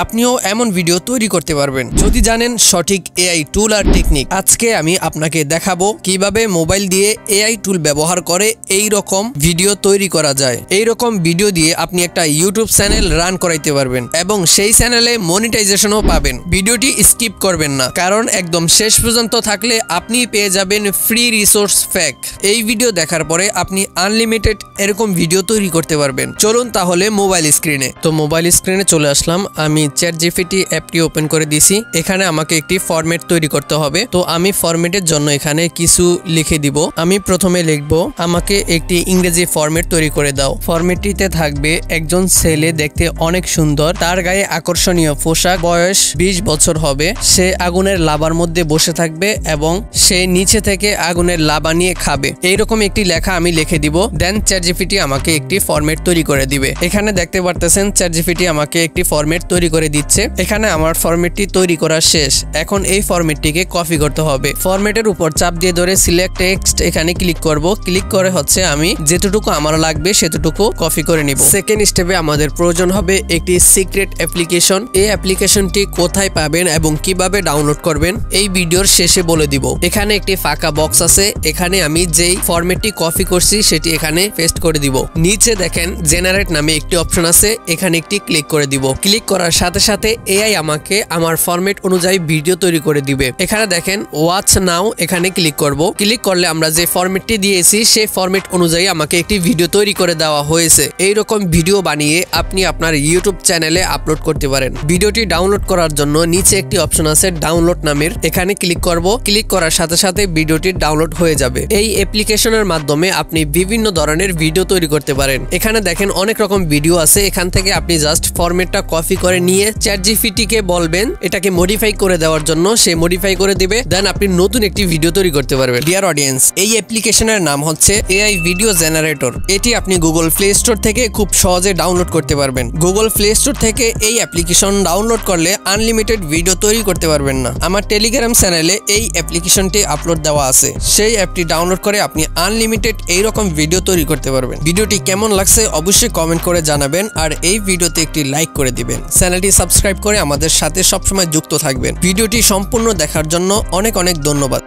আপনিও এমন ভিডিও তৈরি করতে পারবেন যদি জানেন সঠিক এআই টুল আর টেকনিক। আজকে আমি আপনাকে দেখাবো কিভাবে মোবাইল দিয়ে এআই টুল ব্যবহার করে এই রকম ভিডিও তৈরি করা যায়। এই রকম ভিডিও দিয়ে আপনি একটা ইউটিউব চ্যানেল রান করাইতে পারবেন এবং সেই চ্যানেলে মনিটাইজেশনও পাবেন। ভিডিওটি স্কিপ করবেন না, কারণ একদম শেষ পর্যন্ত থাকলে আপনি পেয়ে যাবেন ফ্রি রিসোর্স প্যাক। এই ভিডিও দেখার পরে আপনি আনলিমিটেড এরকম ভিডিও তৈরি করতে পারবেন। চলুন তাহলে মোবাইল স্ক্রিনে। তো মোবাইল স্ক্রিনে চলে আসলাম। আমি চ্যাটজিপিটি অ্যাপটি ওপেন করে দিছি। এখানে আমাকে একটি ফরম্যাট তৈরি করতে হবে। তো আমি ফরম্যাটের জন্য এখানে কিছু লিখে দিব। আমি প্রথমে লিখব, আমাকে একটি ইংরেজি ফরম্যাট তৈরি করে দাও। ফরম্যাটটিতে থাকবে একজন ছেলে দেখতে অনেক সুন্দর, তার গায়ে আকর্ষণীয় পোশাক, বয়স 20 বছর হবে, সে আগুনের লাভার মধ্যে বসে থাকবে এবং সে নিচে থেকে আগুনের লাভা নিয়ে খাবে। এইরকম একটি লেখা আমি লিখে দিব। দেন চ্যাটজিপিটি আমাকে একটি ফরম্যাট তৈরি করে দিবে। এখানে দেখতে পারতেছেন চ্যাটজিপিটি আমাকে একটি ফরম্যাট তৈরি করে দিচ্ছে। এখানে আমার ফরম্যাটটি তৈরি করা শেষ। এখন এই ফরম্যাটটিকে কপি করতে হবে। ফরম্যাটের উপর চাপ দিয়ে ধরে সিলেক্ট টেক্সট এখানে ক্লিক করব। ক্লিক করে আমি যেটুকু আমার লাগবে সেটুকু কপি করে নিব। সেকেন্ড স্টেপে আমাদের প্রয়োজন হবে একটি সিক্রেট অ্যাপ্লিকেশন। এই অ্যাপ্লিকেশনটি কোথায় পাবেন এবং কিভাবে ডাউনলোড করবেন এই ভিডিওর শেষে বলে দিব। এখানে একটি ফাঁকা বক্স আছে, এখানে আমি যেই ফরম্যাটটি কপি করছি সেটি এখানে পেস্ট করে দিব। নিচে দেখেন জেনারেট নামে একটি অপশন আছে, এখানে একটি ক্লিক করে দিব। ক্লিক করার সাথে সাথে এআই আমাকে আমার ফরম্যাট অনুযায়ী ভিডিও তৈরি করে দিবে। এখানে দেখেন ওয়াচ নাও, এখানে ক্লিক করব। ক্লিক করলে আমরা যে ফরম্যাটটি দিয়েছি সেই ফরম্যাট অনুযায়ী আমাকে একটি ভিডিও তৈরি করে দেওয়া হয়েছে। এইরকম ভিডিও বানিয়ে আপনি আপনার ইউটিউব চ্যানেলে আপলোড করতে পারেন। ভিডিওটি ডাউনলোড করার জন্য নিচে একটি অপশন আছে ডাউনলোড নামের, এখানে ক্লিক করব। ক্লিক করার সাথে সাথে ভিডিওটি ডাউনলোড হয়ে যাবে। এই অ্যাপ্লিকেশনের মাধ্যমে আপনি বিভিন্ন ধরনের ভিডিও তৈরি করতে পারেন। এখানে দেখেন অনেক রকম ভিডিও আছে, এখান থেকে আপনি জাস্ট ফরম্যাটটা কপি করে নিয়ে চ্যাটজিপিটিকে বলবেন এটাকে মডিফাই করে দেওয়ার জন্য, সে মডিফাই করে দিবে। দেন আপনি নতুন একটি ভিডিও তৈরি করতে পারবেন। ডিয়ার অডিয়েন্স, এই অ্যাপ্লিকেশনের নাম হচ্ছে এআই ভিডিও জেনারেটর। এটি আপনি গুগল প্লে স্টোর থেকে খুব সহজে ডাউনলোড করতে পারবেন। গুগল প্লে স্টোর থেকে এই অ্যাপ্লিকেশন ডাউনলোড করলে আনলিমিটেড ভিডিও তৈরি করতে পারবেন না। আমার টেলিগ্রাম চ্যানেলে এই অ্যাপ্লিকেশনটি আপলোড দেওয়া আছে, সেই অ্যাপটি ডাউনলোড করে আপনি আনলিমিটেড এইরকম ভিডিও তৈরি করতে পারবেন। ভিডিওটি কেমন লাগছে অবশ্যই কমেন্ট করে জানাবেন আর এই ভিডিওতে একটি লাইক করে দিবেন। চ্যানেলটি সাবস্ক্রাইব করে আমাদের সাথে সবসময় যুক্ত থাকবেন। ভিডিওটি সম্পূর্ণ দেখার জন্য অনেক অনেক ধন্যবাদ।